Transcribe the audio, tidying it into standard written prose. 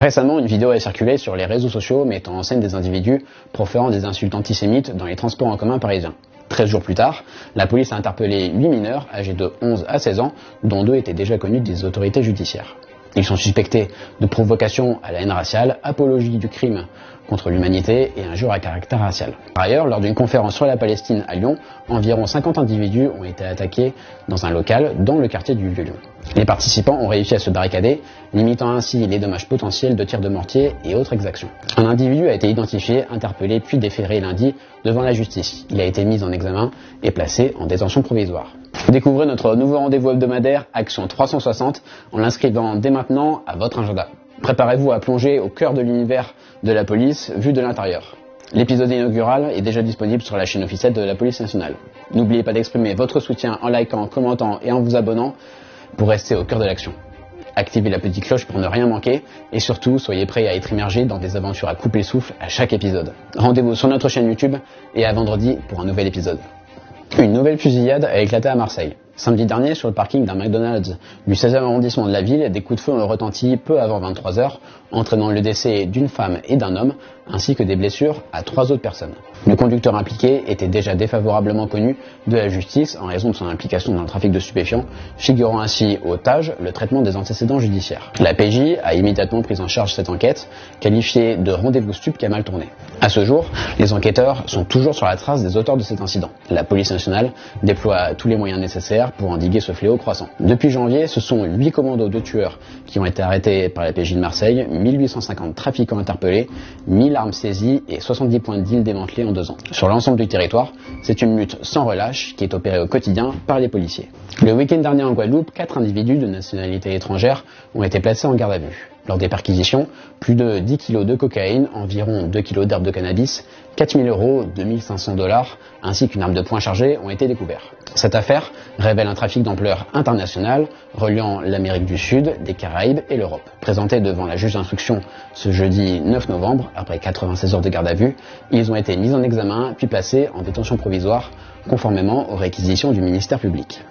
Récemment, une vidéo a circulé sur les réseaux sociaux mettant en scène des individus proférant des insultes antisémites dans les transports en commun parisiens. 13 jours plus tard, la police a interpellé 8 mineurs âgés de 11 à 16 ans, dont 2 étaient déjà connus des autorités judiciaires. Ils sont suspectés de provocation à la haine raciale, apologie du crime contre l'humanité et injure à caractère racial. Par ailleurs, lors d'une conférence sur la Palestine à Lyon, environ 50 individus ont été attaqués dans un local dans le quartier du Vieux-Lyon. Les participants ont réussi à se barricader, limitant ainsi les dommages potentiels de tirs de mortier et autres exactions. Un individu a été identifié, interpellé puis déféré lundi devant la justice. Il a été mis en examen et placé en détention provisoire. Découvrez notre nouveau rendez-vous hebdomadaire Action 360 en l'inscrivant dès maintenant à votre agenda. Préparez-vous à plonger au cœur de l'univers de la police vu de l'intérieur. L'épisode inaugural est déjà disponible sur la chaîne officielle de la police nationale. N'oubliez pas d'exprimer votre soutien en likant, commentant et en vous abonnant pour rester au cœur de l'action. Activez la petite cloche pour ne rien manquer et surtout soyez prêts à être immergés dans des aventures à couper le souffle à chaque épisode. Rendez-vous sur notre chaîne YouTube et à vendredi pour un nouvel épisode. Une nouvelle fusillade a éclaté à Marseille. Samedi dernier, sur le parking d'un McDonald's du 16e arrondissement de la ville, des coups de feu ont retenti peu avant 23 h, entraînant le décès d'une femme et d'un homme, ainsi que des blessures à 3 autres personnes. Le conducteur impliqué était déjà défavorablement connu de la justice en raison de son implication dans le trafic de stupéfiants, figurant ainsi au TAJ le traitement des antécédents judiciaires. La PJ a immédiatement pris en charge cette enquête, qualifiée de rendez-vous stup qui a mal tourné. À ce jour, les enquêteurs sont toujours sur la trace des auteurs de cet incident. La police nationale déploie tous les moyens nécessaires pour endiguer ce fléau croissant. Depuis janvier, ce sont 8 commandos de tueurs qui ont été arrêtés par la PJ de Marseille, 1850 trafiquants interpellés, 1000 armes saisies et 70 points de deal démantelés en 2 ans. Sur l'ensemble du territoire, c'est une lutte sans relâche qui est opérée au quotidien par les policiers. Le week-end dernier en Guadeloupe, 4 individus de nationalité étrangère ont été placés en garde à vue. Lors des perquisitions, plus de 10 kg de cocaïne, environ 2 kg d'herbe de cannabis, 4 000 €, 2 500 $, ainsi qu'une arme de poing chargée ont été découverts. Cette affaire révèle un trafic d'ampleur internationale reliant l'Amérique du Sud, les Caraïbes et l'Europe. Présentés devant la juge d'instruction ce jeudi 9 novembre, après 96 heures de garde à vue, ils ont été mis en examen puis placés en détention provisoire conformément aux réquisitions du ministère public.